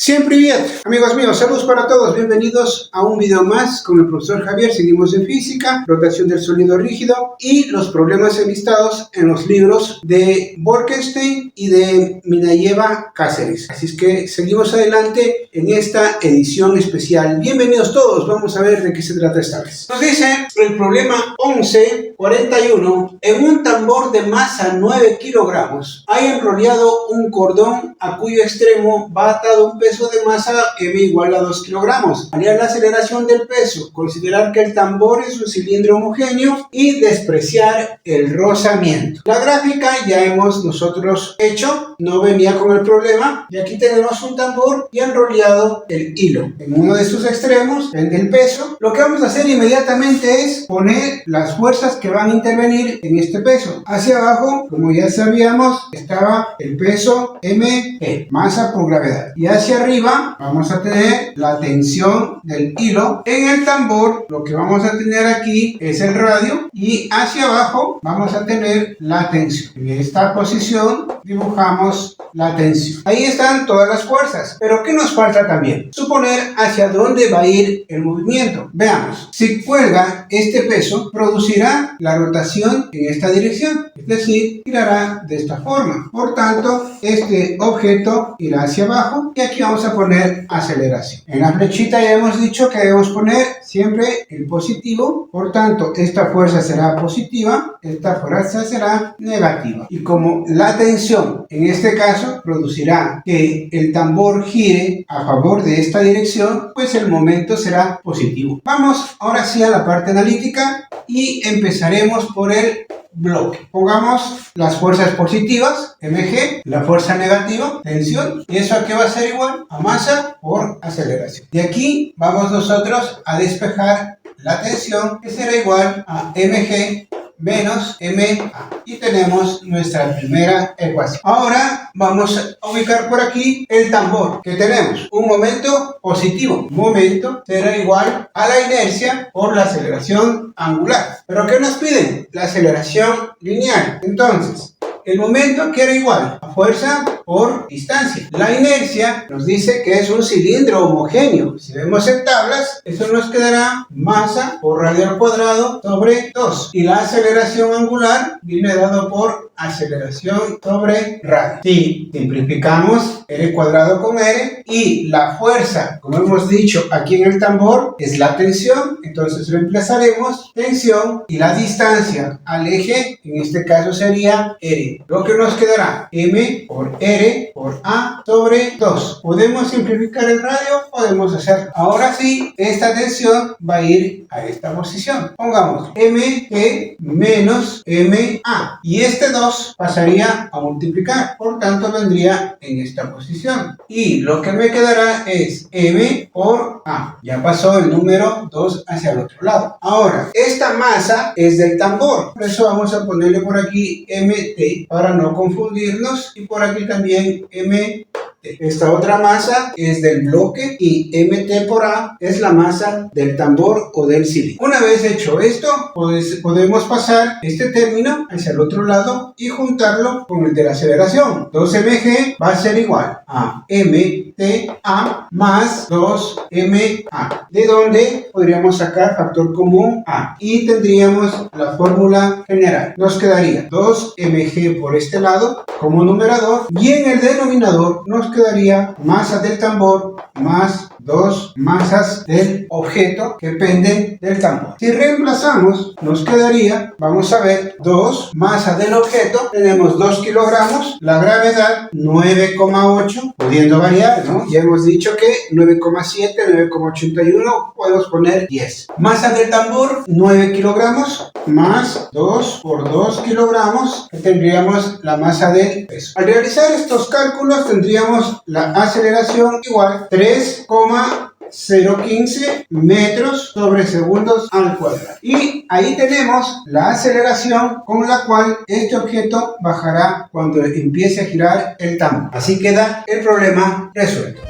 Всем привет, amigos míos, saludos para todos, bienvenidos a un video más con el profesor Javier. Seguimos en física, rotación del sólido rígido y los problemas enlistados en los libros de Bolkestein y de Minayeva Cáceres. Así es que seguimos adelante en esta edición especial. Bienvenidos todos, vamos a ver de qué se trata esta vez. Nos dice el problema 1141, en un tambor de masa 9 kilogramos hay enrollado un cordón a cuyo extremo va atado un peso de masa m igual a 2 kilogramos. Hallar la aceleración del peso, considerar que el tambor es un cilindro homogéneo y despreciar el rozamiento. La gráfica ya hemos nosotros hecho, no venía con el problema, y aquí tenemos un tambor y enrollado el hilo. En uno de sus extremos prende el peso. Lo que vamos a hacer inmediatamente es poner las fuerzas que van a intervenir en este peso. Hacia abajo, como ya sabíamos, estaba el peso mg, masa por gravedad, y hacia arriba vamos a tener la tensión del hilo. En el tambor lo que vamos a tener aquí es el radio y hacia abajo vamos a tener la tensión. En esta posición dibujamos la tensión. Ahí están todas las fuerzas, pero ¿qué nos falta también? Suponer hacia dónde va a ir el movimiento. Veamos, si cuelga este peso, producirá la rotación en esta dirección, es decir, girará de esta forma. Por tanto, este objeto irá hacia abajo y aquí vamos a poner aceleración. En la flechita ya hemos dicho que debemos poner siempre el positivo, por tanto esta fuerza será positiva, esta fuerza será negativa. Y como la tensión en este caso producirá que el tambor gire a favor de esta dirección, pues el momento será positivo. Vamos ahora sí a la parte analítica y empezaremos por el bloque. Pongamos las fuerzas positivas, mg, la fuerza negativa, tensión, y eso aquí va a ser igual a masa por aceleración. De aquí vamos nosotros a despejar la tensión, que será igual a mg menos ma, y tenemos nuestra primera ecuación. Ahora vamos a ubicar por aquí el tambor, que tenemos un momento positivo. Momento será igual a la inercia por la aceleración angular. ¿Pero qué nos piden? La aceleración lineal. Entonces, el momento que era igual a fuerza por distancia. La inercia nos dice que es un cilindro homogéneo. Si vemos en tablas, eso nos quedará masa por radio al cuadrado sobre 2. Y la aceleración angular viene dado por aceleración sobre radio. Si simplificamos r cuadrado con r, y la fuerza, como hemos dicho aquí en el tambor, es la tensión, entonces reemplazaremos tensión y la distancia al eje, en este caso sería r. Lo que nos quedará m por r por a sobre 2. ¿Podemos simplificar el radio? Podemos hacerlo. Ahora sí, esta tensión va a ir a esta posición. Pongamos mg menos ma, y este 2 pasaría a multiplicar, por tanto vendría en esta posición, y lo que me quedará es m por a. Ya pasó el número 2 hacia el otro lado. Ahora, esta masa es del tambor, por eso vamos a ponerle por aquí mt para no confundirnos, y por aquí también mt. Esta otra masa es del bloque y mt por a es la masa del tambor o del cilindro. Una vez hecho esto, pues podemos pasar este término hacia el otro lado y juntarlo con el de la aceleración. 2mg va a ser igual a mta más 2ma, de donde podríamos sacar factor común a, y tendríamos la fórmula general. Nos quedaría 2mg por este lado como numerador, y en el denominador nos quedaría masa del tambor más 2 masas del objeto que penden del tambor. Si reemplazamos, nos quedaría, vamos a ver, 2 masas del objeto, tenemos 2 kilogramos, la gravedad 9,8, pudiendo variar, ¿no? Ya hemos dicho que 9,7, 9,81, podemos poner 10. Masa del tambor 9 kilogramos más 2 por 2 kilogramos, que tendríamos la masa del peso. Al realizar estos cálculos tendríamos la aceleración igual 3,015 metros sobre segundos al cuadrado. Y ahí tenemos la aceleración con la cual este objeto bajará cuando empiece a girar el tambor. Así queda el problema resuelto.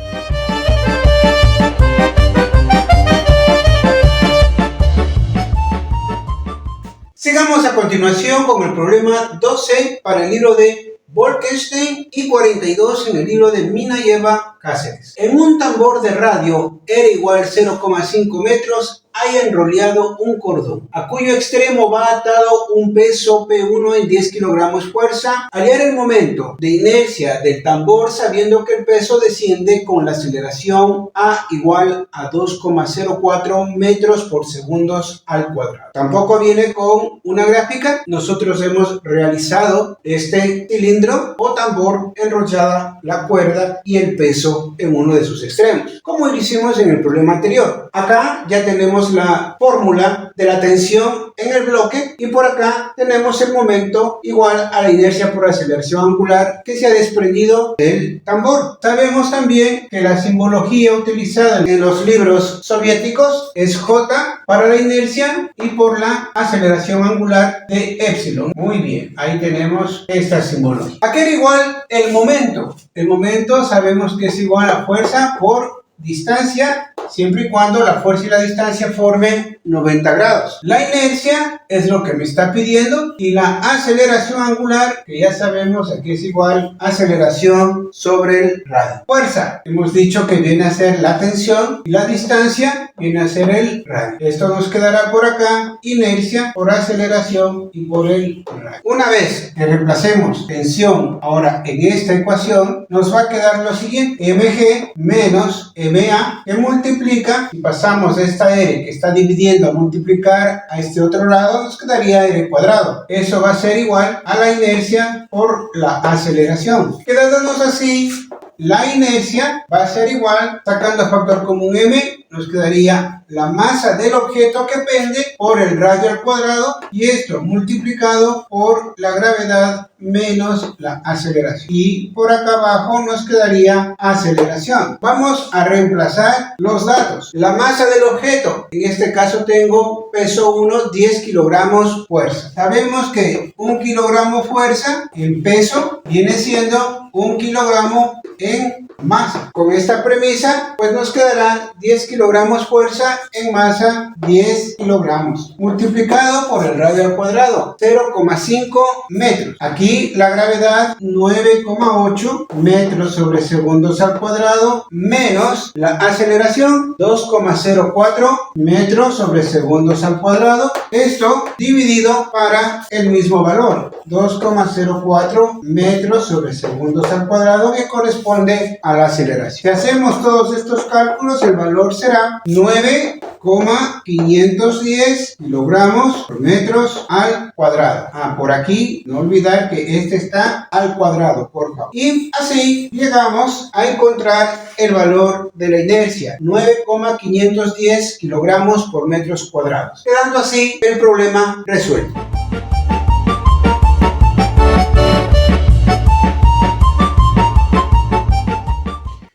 Sigamos a continuación con el problema 12 para el libro de Bolkestein y 42 en el libro de Minayeva Cáceres. En un tambor de radio R igual 0,5 metros hay enrollado un cordón, a cuyo extremo va atado un peso P1 en 10 kilogramos fuerza. Hallar el momento de inercia del tambor sabiendo que el peso desciende con la aceleración A igual a 2,04 metros por segundos al cuadrado. Tampoco viene con una gráfica. Nosotros hemos realizado este cilindro o tambor enrollada la cuerda y el peso en uno de sus extremos, como lo hicimos en el problema anterior. Acá ya tenemos la fórmula de la tensión en el bloque y por acá tenemos el momento igual a la inercia por aceleración angular que se ha desprendido del tambor. Sabemos también que la simbología utilizada en los libros soviéticos es J para la inercia y por la aceleración angular de epsilon. Muy bien, ahí tenemos esta simbología. Aquí era igual el momento. El momento sabemos que es igual a fuerza por distancia, siempre y cuando la fuerza y la distancia formen 90 grados. La inercia es lo que me está pidiendo y la aceleración angular, que ya sabemos que es igual a aceleración sobre el radio. Fuerza, hemos dicho que viene a ser la tensión y la distancia viene a ser el radio. Esto nos quedará por acá, inercia por aceleración y por el radio. Una vez que reemplacemos tensión ahora en esta ecuación, nos va a quedar lo siguiente: mg menos ma, que multiplica, y pasamos esta r que está dividiendo a multiplicar a este otro lado, nos quedaría r cuadrado. Eso va a ser igual a la inercia por la aceleración. Quedándonos así, la inercia va a ser igual, sacando factor común m, nos quedaría la masa del objeto que pende por el radio al cuadrado y esto multiplicado por la gravedad menos la aceleración. Y por acá abajo nos quedaría aceleración. Vamos a reemplazar los datos. La masa del objeto, en este caso tengo peso 1, 10 kilogramos fuerza. Sabemos que 1 kilogramo fuerza en peso viene siendo 1 kilogramo en masa. Con esta premisa, pues nos quedará 10 kilogramos fuerza en masa 10 kilogramos multiplicado por el radio al cuadrado, 0,5 metros. Aquí la gravedad 9,8 metros sobre segundos al cuadrado menos la aceleración 2,04 metros sobre segundos al cuadrado. Esto dividido para el mismo valor, 2,04 metros sobre segundos al cuadrado, que corresponde a la aceleración. Si hacemos todos estos cálculos, el valor será 9,510 kilogramos por metros al cuadrado. Por aquí, no olvidar que este está al cuadrado, por favor. Y así llegamos a encontrar el valor de la inercia, 9,510 kilogramos por metros cuadrados. Quedando así el problema resuelto.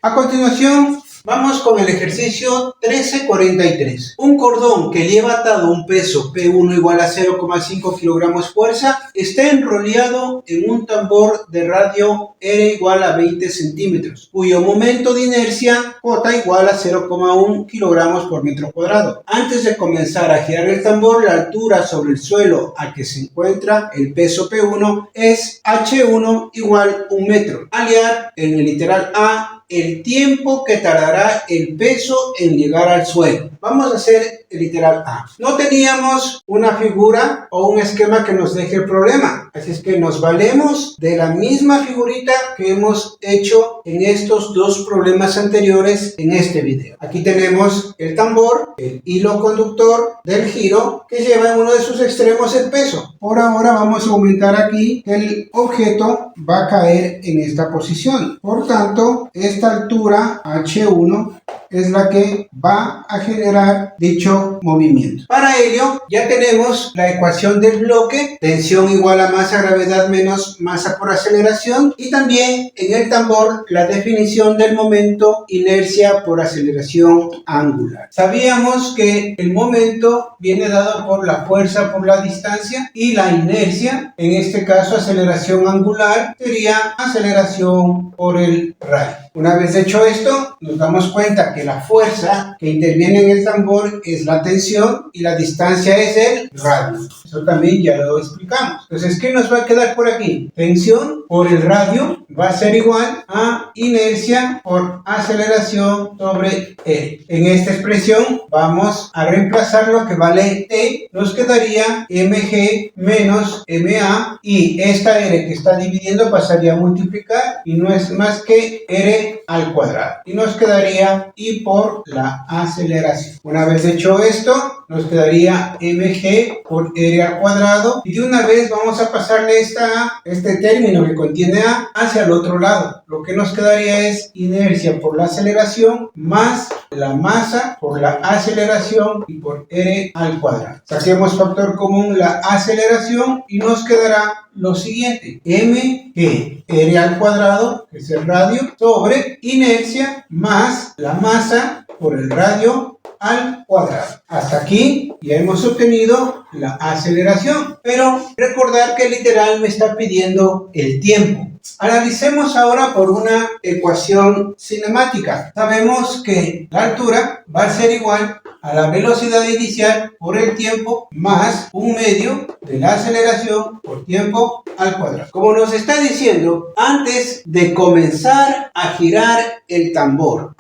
A continuación, vamos con el ejercicio 1343. Un cordón que lleva atado un peso P1 igual a 0,5 kilogramos fuerza está enrollado en un tambor de radio R igual a 20 centímetros, cuyo momento de inercia J igual a 0,1 kilogramos por metro cuadrado. Antes de comenzar a girar el tambor, la altura sobre el suelo a que se encuentra el peso P1 es H1 igual 1 metro. Hallar en el literal A el tiempo que tardará el peso en llegar al suelo. Vamos a hacer el literal A. No teníamos una figura o un esquema que nos deje el problema, así es que nos valemos de la misma figurita que hemos hecho en estos dos problemas anteriores en este video. Aquí tenemos el tambor, el hilo conductor del giro que lleva en uno de sus extremos el peso. Por ahora vamos a aumentar aquí que el objeto va a caer en esta posición. Por tanto, esta altura H1 es la que va a generar dicho movimiento. Para ello ya tenemos la ecuación del bloque, tensión igual a masa, gravedad menos masa por aceleración, y también en el tambor la definición del momento, inercia por aceleración angular. Sabíamos que el momento viene dado por la fuerza por la distancia y la inercia, en este caso aceleración angular, sería aceleración por el radio. Una vez hecho esto, nos damos cuenta que la fuerza que interviene en el tambor es la tensión y la distancia es el radio. Eso también ya lo explicamos. Entonces, ¿qué nos va a quedar por aquí? Tensión por el radio va a ser igual a inercia por aceleración sobre E. En esta expresión vamos a reemplazar lo que vale T. Nos quedaría mg menos ma y esta R que está dividiendo pasaría a multiplicar y no es más que R al cuadrado. Y nos quedaría I por la aceleración. Una vez hecho esto, nos quedaría mg por R al cuadrado y de una vez vamos a pasarle este término que contiene A hacia el otro lado. Lo que nos quedaría es inercia por la aceleración más la masa por la aceleración y por R al cuadrado. Saquemos factor común la aceleración y nos quedará lo siguiente: mg R al cuadrado, que es el radio, sobre inercia más la masa por el radio al cuadrado. Hasta aquí ya hemos obtenido la aceleración, pero recordar que el literal me está pidiendo el tiempo. Analicemos ahora por una ecuación cinemática. Sabemos que la altura va a ser igual a la velocidad inicial por el tiempo más un medio de la aceleración por tiempo al cuadrado. Como nos está diciendo, antes de comenzar a girar el tambor,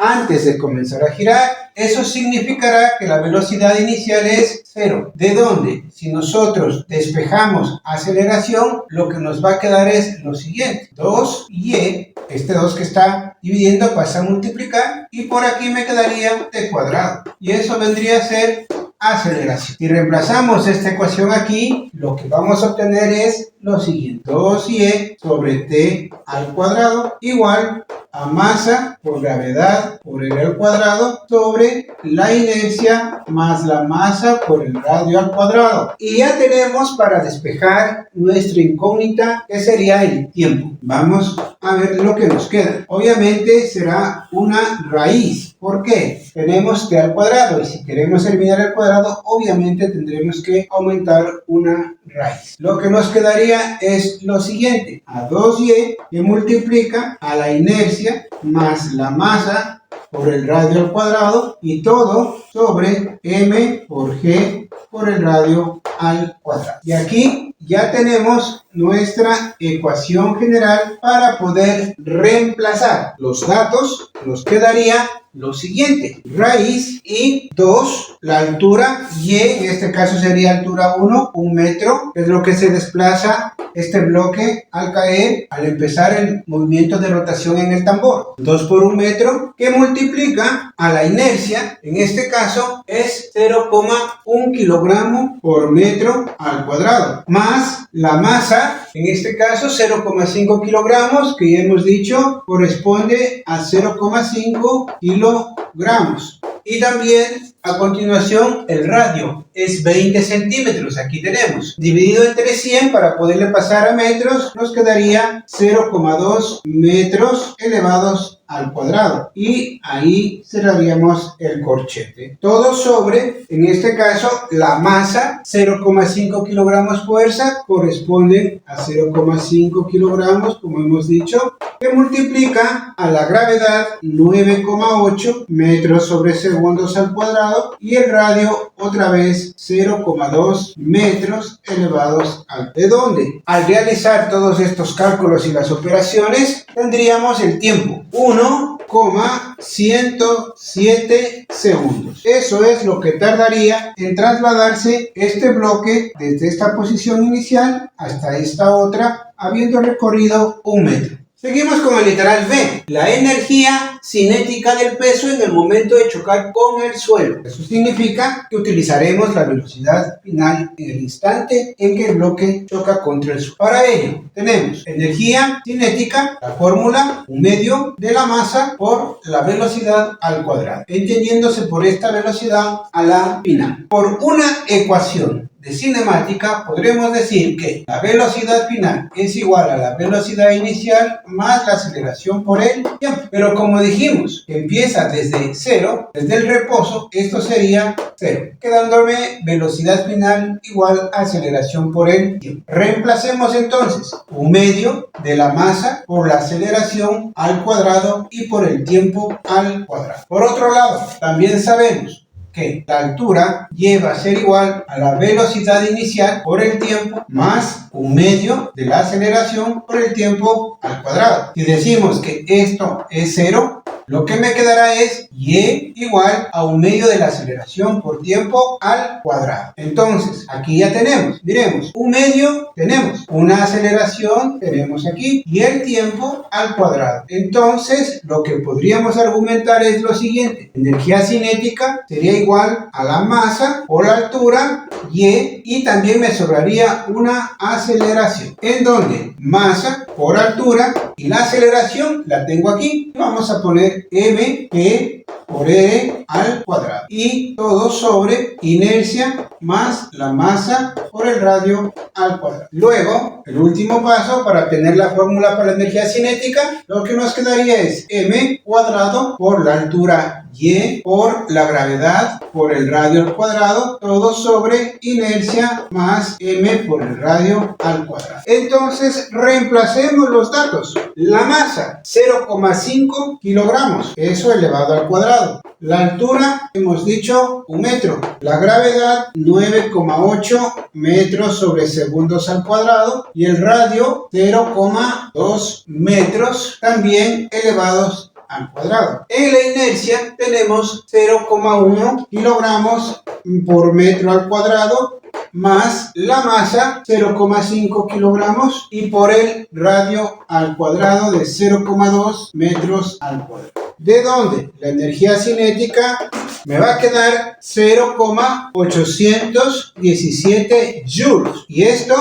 eso significará que la velocidad inicial es 0. ¿De dónde? Si nosotros despejamos aceleración, lo que nos va a quedar es lo siguiente: 2y, este 2 que está dividiendo pasa a multiplicar y por aquí me quedaría t cuadrado. Y eso vendría a ser aceleración. Si reemplazamos esta ecuación aquí, lo que vamos a obtener es lo siguiente: 2y sobre t al cuadrado igual a masa por gravedad por r al cuadrado sobre la inercia más la masa por el radio al cuadrado. Y ya tenemos para despejar nuestra incógnita, que sería el tiempo. Vamos a ver lo que nos queda. Obviamente será una raíz. ¿Por qué? Tenemos t al cuadrado y si queremos eliminar el cuadrado, obviamente tendremos que aumentar una raíz. Lo que nos quedaría es lo siguiente: a 2y que multiplica a la inercia más la masa por el radio al cuadrado y todo sobre m por g por el radio al cuadrado. Y aquí ya tenemos nuestra ecuación general para poder reemplazar los datos. Nos quedaría lo siguiente: raíz y 2, la altura y, en este caso sería altura 1, 1 metro, que es lo que se desplaza este bloque al caer, al empezar el movimiento de rotación en el tambor. 2 por 1 metro, que multiplica a la inercia, en este caso es 0,1 kilogramo por metro al cuadrado, más la masa, en este caso 0,5 kilogramos, que ya hemos dicho corresponde a 0,5 kilogramos. Y también a continuación el radio es 20 centímetros, aquí tenemos, dividido entre 100 para poderle pasar a metros, nos quedaría 0,2 metros elevados al cuadrado y ahí cerraríamos el corchete. Todo sobre, en este caso, la masa 0,5 kilogramos fuerza corresponde a 0,5 kilogramos, como hemos dicho, que multiplica a la gravedad 9,8 metros sobre segundos al cuadrado y el radio otra vez 0,2 metros elevados al. ¿De dónde? Al realizar todos estos cálculos y las operaciones tendríamos el tiempo 1,107 segundos. Eso es lo que tardaría en trasladarse este bloque desde esta posición inicial hasta esta otra, habiendo recorrido 1 metro. Seguimos con el literal B, la energía cinética del peso en el momento de chocar con el suelo. Eso significa que utilizaremos la velocidad final en el instante en que el bloque choca contra el suelo. Para ello, tenemos energía cinética, la fórmula, un medio de la masa por la velocidad al cuadrado, entendiéndose por esta velocidad a la final. Por una ecuación de cinemática, podremos decir que la velocidad final es igual a la velocidad inicial más la aceleración por el tiempo. Pero como dijimos, que empieza desde cero, desde el reposo, esto sería cero, quedándome velocidad final igual a aceleración por el tiempo. Reemplacemos entonces un medio de la masa por la aceleración al cuadrado y por el tiempo al cuadrado. Por otro lado, también sabemos que la altura lleva a ser igual a la velocidad inicial por el tiempo más un medio de la aceleración por el tiempo al cuadrado. Si decimos que esto es cero, lo que me quedará es y igual a un medio de la aceleración por tiempo al cuadrado. Entonces, aquí ya tenemos, miremos, un medio tenemos, una aceleración tenemos aquí y el tiempo al cuadrado. Entonces, lo que podríamos argumentar es lo siguiente: energía cinética sería igual a la masa por la altura y también me sobraría una aceleración, en donde masa por altura y la aceleración la tengo aquí. Vamos a poner mg por r al cuadrado y todo sobre inercia más la masa por el radio al cuadrado. Luego, el último paso para obtener la fórmula para la energía cinética, lo que nos quedaría es m cuadrado por la altura y por la gravedad por el radio al cuadrado, todo sobre inercia más m por el radio al cuadrado. Entonces, reemplacemos los datos. La masa, 0,5 kilogramos, eso elevado al cuadrado. La altura, hemos dicho, 1 metro. La gravedad, 9,8 metros sobre segundos al cuadrado. Y el radio, 0,2 metros, también elevados al cuadrado. En la inercia tenemos 0,1 kilogramos por metro al cuadrado más la masa 0,5 kilogramos y por el radio al cuadrado de 0,2 metros al cuadrado. ¿De dónde? La energía cinética me va a quedar 0,817 joules. Y esto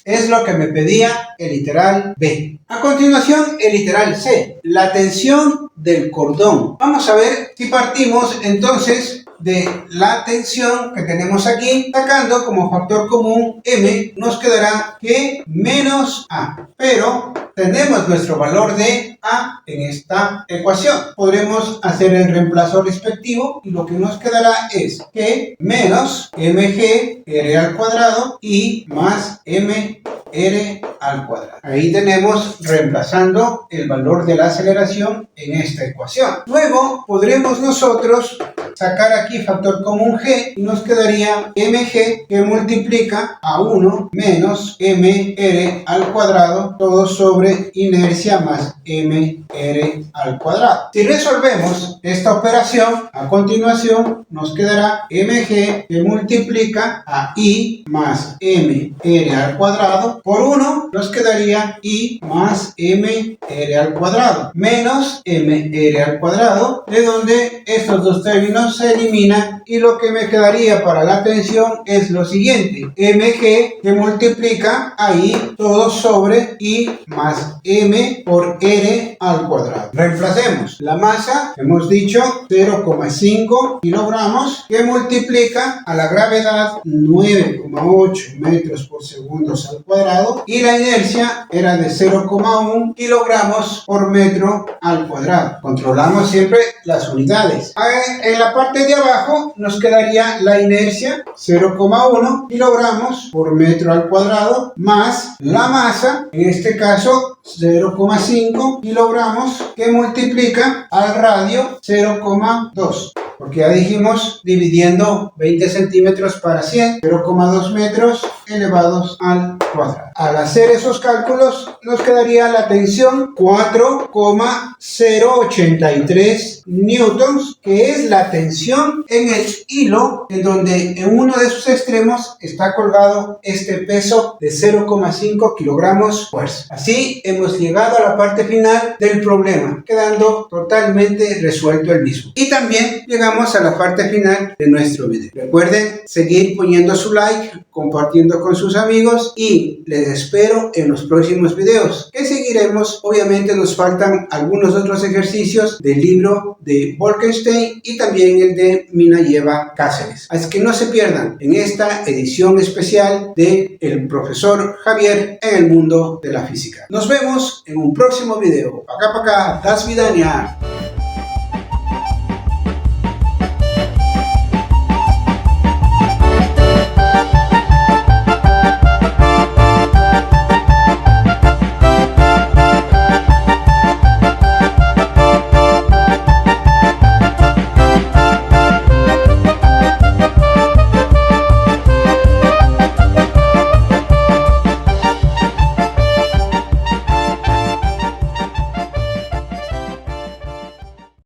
es lo que me pedía el literal B. A continuación, el literal C, la tensión del cordón. Vamos a ver si partimos entonces de la tensión que tenemos aquí, sacando como factor común M, nos quedará que menos A. Pero tenemos nuestro valor de A en esta ecuación. Podremos hacer el reemplazo respectivo y lo que nos quedará es que menos mg r al cuadrado y más m r al cuadrado. Ahí tenemos reemplazando el valor de la aceleración en esta ecuación. Luego podremos nosotros sacar aquí factor común g y nos quedaría mg que multiplica a 1 menos mr al cuadrado todo sobre inercia más mr al cuadrado. Si resolvemos esta operación, a continuación nos quedará mg que multiplica a i más mr al cuadrado por 1 nos quedaría i más mr al cuadrado menos mr al cuadrado, de donde estos dos términos se eliminan y lo que me quedaría para la tensión es lo siguiente: mg que multiplica a i todo sobre i más m por r al cuadrado. Reemplacemos la masa, hemos dicho 0,5 kilogramos que multiplica a la gravedad 9,8 metros por segundos al cuadrado y la inercia era de 0,1 kilogramos por metro al cuadrado. Controlamos siempre las unidades. En la parte de abajo nos quedaría la inercia 0,1 kilogramos por metro al cuadrado más la masa, en este caso 0,5 kilogramos que multiplica al radio 0,2. Porque ya dijimos dividiendo 20 centímetros para 100, 0,2 metros elevados al cuadrado. Al hacer esos cálculos nos quedaría la tensión 4,083 newtons, que es la tensión en el hilo en donde en uno de sus extremos está colgado este peso de 0,5 kilogramos fuerza. Así hemos llegado a la parte final del problema, quedando totalmente resuelto el mismo. Y también llegamos a la parte final de nuestro video. Recuerden seguir poniendo su like, compartiendo con sus amigos y les les espero en los próximos videos que seguiremos. Obviamente nos faltan algunos otros ejercicios del libro de Bolkestein y también el de Minayeva Cáceres. Así que no se pierdan en esta edición especial de El Profesor Javier en el mundo de la física. Nos vemos en un próximo video. Пока-пока. До свидания.